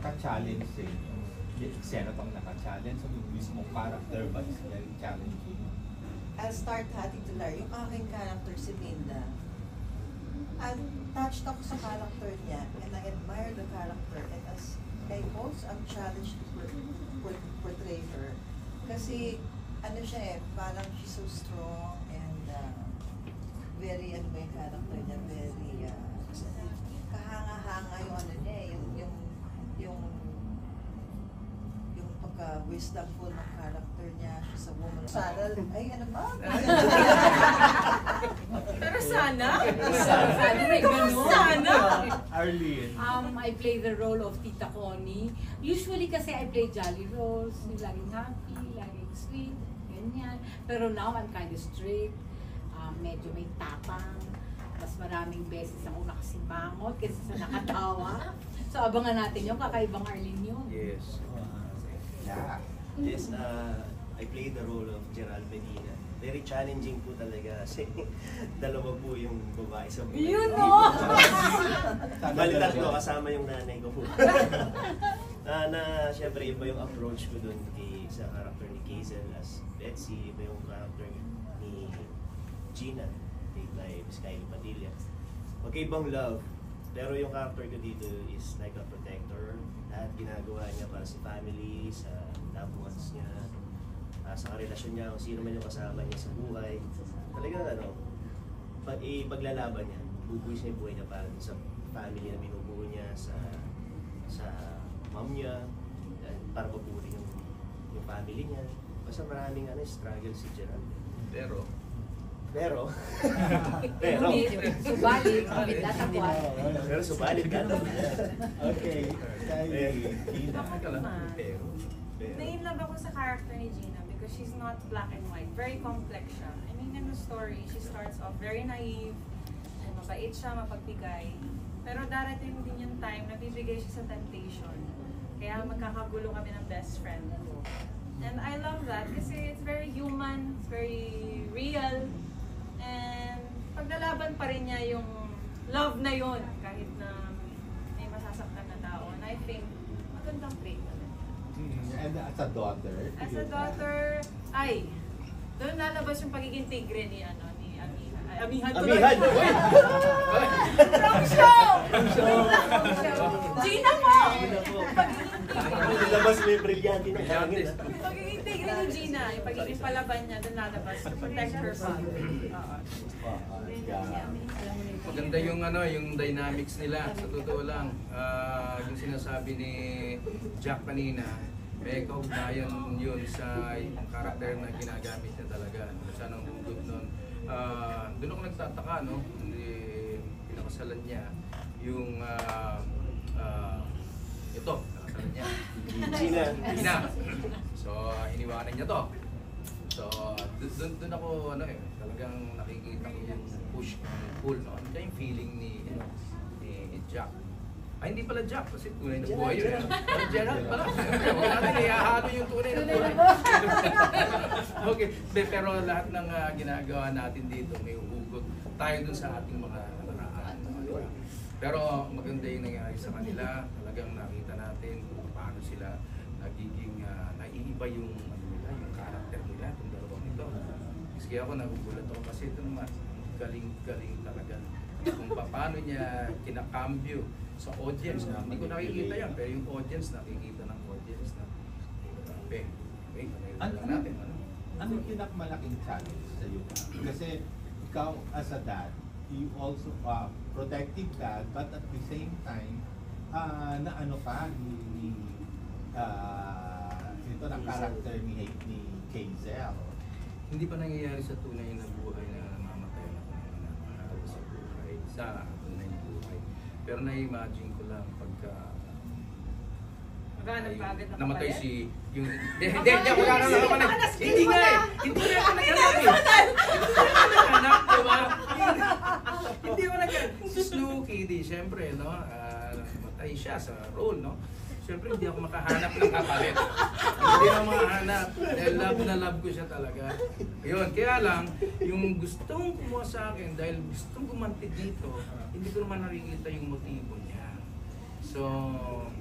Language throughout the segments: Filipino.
naka-challenge eh. Yung eksena pang naka-challenge, so yung mismong character ba is very challenging. I'll start Hattie to Lar. Yung aking character si Minda, touched ako sa character niya and I admire the character, and as I also am challenged to portray her. Kasi ano siya eh, parang she's so strong and very, ano ba yung character niya, very kahanga-hanga yung ano niya eh, yung pagka-wisdomful ng character niya. She's a woman. Sana, ay ano ba? Pero sana? Sana may ganun. Sana! Arlene. I play the role of Tita Connie. Usually kasi I play jolly roles, yung laging happy, laging sweet, ganyan. Pero now I'm kind of strict, medyo may tapang. Mas maraming beses ako nakasimangot kasi sa nakatawa. So abangan natin yung kakaibang Arlene yun. Yes. Yeah. Yes, I played the role of Gerald Medina. Very challenging po talaga kasi dalawa po yung babae sa buhay. Yun no! Bali tatlo, kasama yung nanay ko po. Siyempre iba yung approach ko dun sa character ni Kazel as Betsy, iba yung character ni Gina, played by Miss Kylie Padilla. Magkaibang love, pero yung character ko dito is like a protector. Lahat ginagawa niya para sa family, sa loved ones niya, sa karelasyon niya, kung sino man yung kasama niya sa buhay. Talagang paglalaban niya, bubuhis niya yung buhay niya para sa family na binubuo niya, sa mom niya, para mabuhay yung family niya. Basta maraming struggle si Gerald. Pero Subalit, tatapwan. Pero subalit ka na. Okay. Gina. Ako naman. pero Na-inlove ako sa character ni Gina because she's not black and white. Very complex siya. I mean, in the story, she starts off very naive, and mabait siya, mapagbigay. Pero darating din yung time na bibigay siya sa temptation. Kaya magkakagulo kami ng best friend ko. And I love that kasi it's very human, it's very real. And paglalaban pa rin niya yung love na yun kahit na may masasaktan na tao. And I think magandang play talaga. And as a daughter? As a daughter, doon nalabas yung pagiging tigre ni Amihan. Amihan! Wrong show! Gina po! Labas mo yung brilyante ng hangin. Pagiging tigre ni Gina, yung pagiging palaban niya, doon nalabas to protect her father. maganda yung yung dynamics nila. Sa totoo lang, yung sinasabi ni Jack kanina, may kaugnayan yun sa karakter na ginagamit niya talaga. Siya nang hugot nun. Doon ako nagtataka, no? Pinakasalan niya yung ito, pinakasalan niya. Gina. So, iniwanan niya to. So, doon ako, talagang nakikita ko yung push and pull, no? Ano yung feeling ni Jack? Ay, hindi pala Jack, kasi tunay na buhay yun. Gerald pala. Huwag natin iahalo yung tunay na buhay. Okay, pero lahat ng ginagawa natin dito, may hugot tayo dun sa ating mga nakaraan. Pero maganda yung nangyari sa kanila. Talagang nakita natin kung paano sila nagiging naiiba yung karakter nila, itong dalawang ito. Kaya ako nagugulat ako kasi ito naman, galing talaga. Kung paano niya kinakambyo sa audience. Hindi ko nakikita yan, pero yung audience, nakikita ng audience na wait lang natin. Ano yung pinakamalaking challenge sa iyo? Kasi ikaw as a dad, you also protective dad, but at the same time, na ano ka ito ng character ni Kazel. Hindi pa nangyayari sa tunay na buhay na namamatay na sa buhay, sa tunay na buhay. Pero na-imagine ko lang pagka namatay si yung hindi wala na naman hindi nga ako naghanap diba? Hindi ko naghanap si Snooki di syempre no namatay siya sa role no. Siyempre hindi ako makahanap ng kapalit. Hindi ako makahanap. Dahil love ko siya talaga. Yun, kaya lang, yung gustong kumuha sa akin, dahil gustong gumanti dito, hindi ko naman nakikita yung motibo niya. So,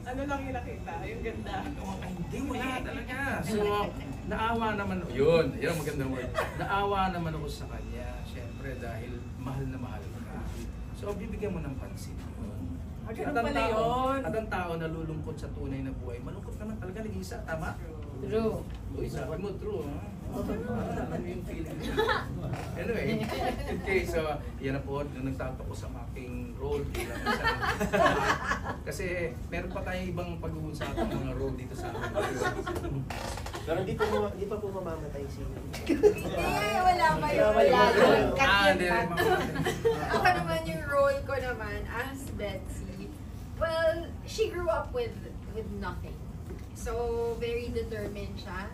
Ano lang yung nakita? Yung ganda. hindi, wala talaga. So, naawa naman, yun ang magandang word. Naawa naman ako sa kanya, syempre dahil mahal na mahal ka. So, bibigyan mo ng pansin yun. Ganun pala yun. At ang tao nalulungkot sa tunay na buhay, malungkot naman talaga nag-isa, tama? True. Uy, sabi mo, true, ha? Ano yung feeling? Anyway, okay, so, yan na po, nagtato ko sa aking role bilang isang kasi meron pa tayong ibang pag-uusapang mga role dito sa akin. Pero di pa po mamamatay si... Wala pa yun. Wala. Hindi rin mamamatay. Ako naman yung role ko naman as Betsy. Well, she grew up with nothing. So, very determined siya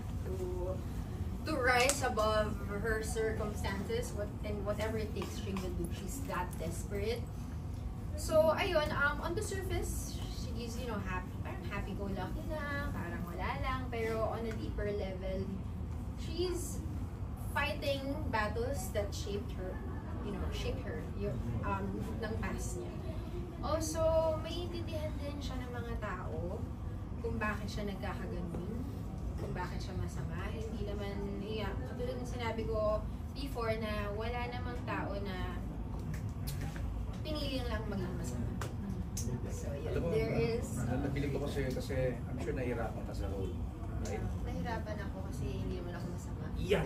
to rise above her circumstances and whatever it takes she will do. She's that desperate. So, ayun, on the surface, she's, parang happy-go-lucky lang, parang wala lang, pero on a deeper level, she's fighting battles that shaped her, ng past niya. Also, maiintindihan din siya ng mga tao kung bakit siya nagkakaganon, kung bakit siya masama. Hindi naman, katulad ng sinabi ko before na wala namang tao na pinili lang maging masama. So, yun, Alam mo, there is... nabilib ko kasi I'm sure nahihirapan ka sa role. Right? Nahirapan ako kasi hindi naman ako masama. Yan!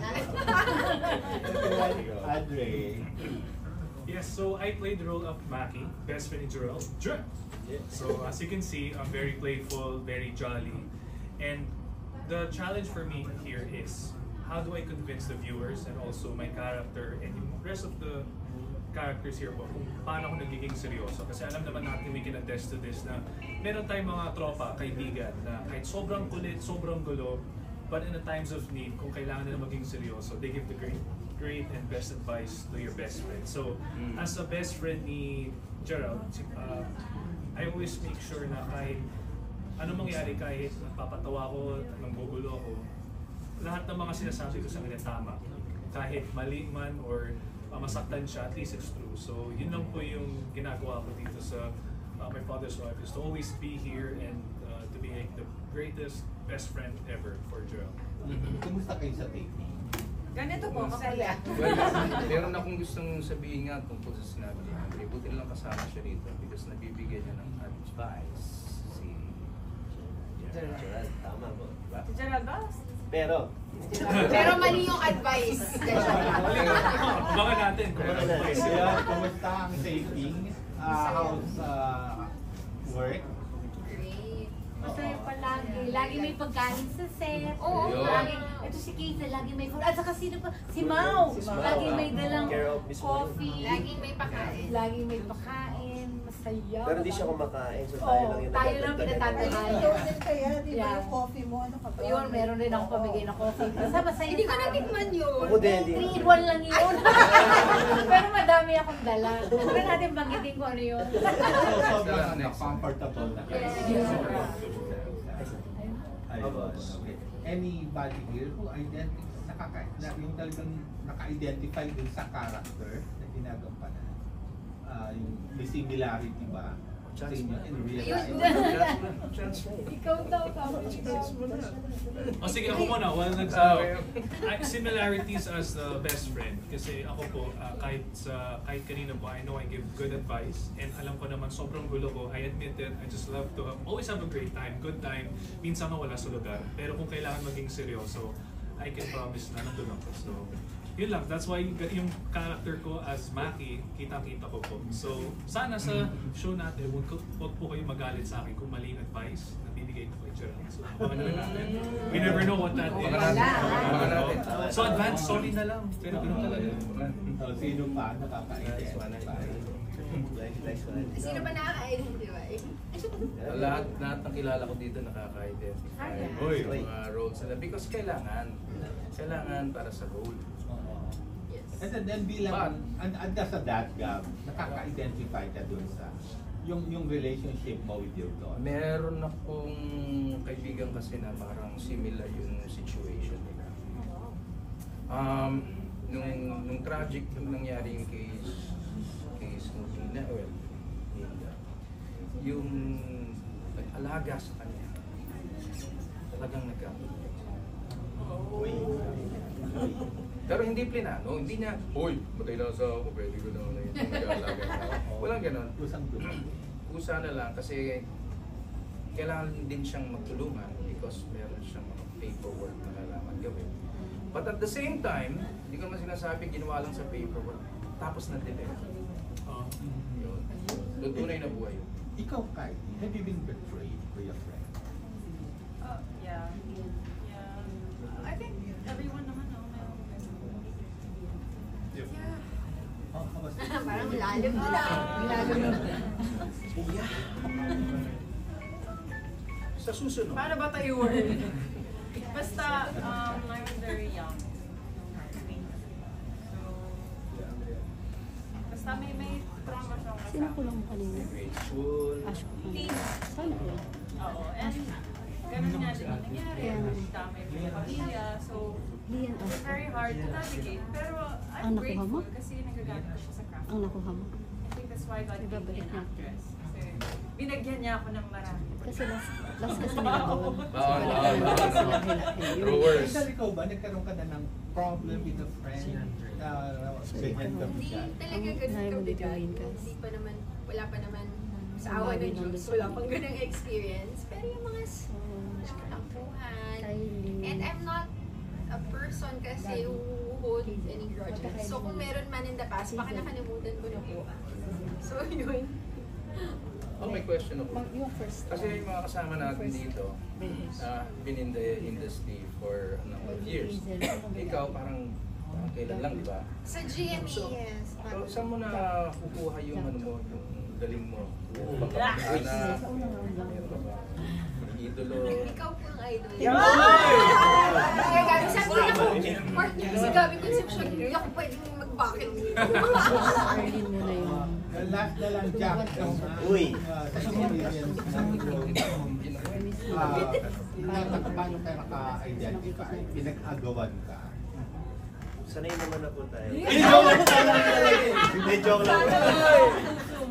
Andre. Yes, so I played the role of Maki, best friend in Jurel. So as you can see, I'm very playful, very jolly. And the challenge for me here is, how do I convince the viewers and also my character and the rest of the characters here po kung paano ako nagiging seryoso. Kasi alam naman natin, we can attest to this, na meron tayong mga tropa, kaibigan, na kahit sobrang kulit, sobrang gulo, but in the times of need, kung kailangan nila maging seryoso, they give the great and best advice to your best friend. So, as a best friend ni Gerald, I always make sure na kahit anong mangyari, kahit napapatawa ko, nanggugulo ako, lahat ng mga sinasabi ko sa kanya tama. Kahit mali man or masaktan siya, at least it's true. So, yun lang po yung ginagawa ko dito sa My Father's Wife, is to always be here and to be like the greatest best friend ever for Gerald. Kumusta kayo sa taping? Ganito po, masaya. Well, meron akong gustong sabihin nga tungkol sa sinabi ni Andre. Buti lang kasama siya dito because nabibigyan niya ng advice si Gerald, tama po. Diba? Si Gerald ba? Pero mali yung advice. Baka natin kung ano pa is. Kaya, kumusta ang taping? How's work? Great. Masaya palagi. Lagi may pagkain sa set. Oo. Lagi, ito si Kate, lagi may food. At saka sino pa? Si Mau. Si Mau. Lagi may dalang Care of Miss coffee. Laging may pakain. Lagi may pakain. Masaya. pero di siya kumakain, so tayo Oo, lang yung tayo lang nagdadagdagan. pinatatahan. Ikaw din kaya, di ba Yeah. yung coffee mo, ano ka ba? Yun, meron rin ako pamigay na coffee. Basta masaya. Hindi ko natikman yun. Ako din, di. 3 in 1 lang yun. Pero madami akong dala. Huwag natin banggitin ko ano yun. So, sobrang comfortable na kayo. Yes. Ayun. Okay. Anybody here who yung talagang naka-identify din sa character na ginagampanan? Yung may similarity ba sa inyo in real life? Ikaw daw, kami. O sige, ako muna. Well, similarities as the best friend. Kasi ako po, kahit kanina po, I know I give good advice. And alam ko naman, sobrang gulo ko. I admit it. I just love to always have a great time, good time. Minsan mawala sa lugar. Pero kung kailangan maging seryoso, I can promise na nandun ako. So, yun lang. That's why yung character ko as Maki, kitang-kita ko po. So, sana sa show natin, huwag po kayo magalit sa akin kung maling advice na bibigay ko kay Gerald. So, abangan na lang natin. We never know what that is. Abangan natin. So, advance, sorry na lang. Pero ganun talaga. Sino pa nakaka-identify? Sino ba nakaka-identify? Lahat ng kilala ko dito nakaka-identify Uy. sa mga roles nila because kailangan para sa role. Yes. And then bilang, anda sa that gap, nakaka-identify ka dun sa yung relationship mo with your daughter. Meron akong kaibigan kasi na parang similar yung situation nila. Nung tragic yung nangyari yung case ni Gina, yung nag-alaga sa kanya. Talagang nagkakaroon. Uy. Pero hindi plinano, hindi niya, "Hoy, matay na sa ako, pwede ko na yung mag-alaga." Walang ganon. Kusang dulo. Kusa na lang kasi kailangan din siyang magtulungan because meron siyang mga paperwork na kailangan gawin. But at the same time, hindi ko naman sinasabi ginawa lang sa paperwork, tapos na-develop. Yun. Tunay na buhay yun. Ikaw, Kylie, have you been betrayed by a friend? Yeah. I think everyone naman, no? Oh, how was it? Parang lalim na. Sa susunod. Paano ba tayo word? Basta, I was very young. So, basta may trauma siyang kasama. Sino ko lang mo kanina? Grade school. Ash ko kanina. Teen. Sana ko. Oo, and ganun nga din yung nangyari. Tama yung pamilya. So, Lian, it was very hard to navigate. Pero Ang I'm nakuha mo? grateful kasi nagagamit ko siya sa craft. Ang nakuha mo. I think that's why God gave me Ibabalik an natin. actress. Kasi binagyan niya ako ng marami. Kasi last kasi nila doon. Bawal. Brewers. Ikaw, ikaw ba, nagkaroon ka na ng problem with a friend na ganyan ka Hindi siya? talaga Ang ganun dahil mo kabigat. dituloyin ka. Hindi pa naman, wala pa naman sa Ang awa bagay ng ng Diyos. Diyos. Wala pang ganung experience. Pero yung mga katampuhan. Kylie. And I'm not a person kasi who hold any grudges. So kung meron man in the past, baka nakalimutan ko na po. So yun. Oh, may question ako. Yung first. Kasi yung mga kasama natin dito, been in the industry for a number of years. Ikaw parang kailan lang, di ba? Sa GME, So, yes. So, saan mo na kukuha yung ano mo, yung galing mo? Yeah. Anak, meron ka ba? Idolo. Ikaw po ang idol. Yeah! Kaya Gabi, sabi ko ako, partner si Gabi Concepcion, hindi ako pwedeng mag-bucket. Arlene muna yung... Last na lang, Jack. Uy. Sa experience ng paano ka naka-identify? Pinag-agawan ka? Sanay naman na po tayo. Hindi, Hindi, joke lang.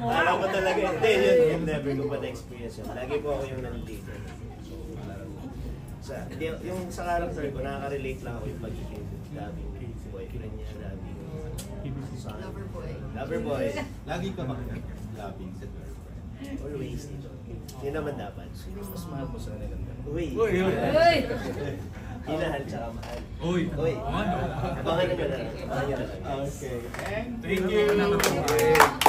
Alam ko talaga. Hindi, yun, never ko pa na-experience yun. Lagi po ako yung nandito. So, parang, yung sa character ko, nakaka-relate lang ako yung pagiging daming boyfriend niya, daming son. Lover boy. Lover boy. Lagi ka mag-loving sa girlfriend. Always dito. Yun naman dapat. Mas mahal mo sa kanila. Uy! Uy! Hinahal tsaka mahal. Uy! Uy! Ano? Abangan nyo na lang. Abangan nyo na lang. Okay. Thank you!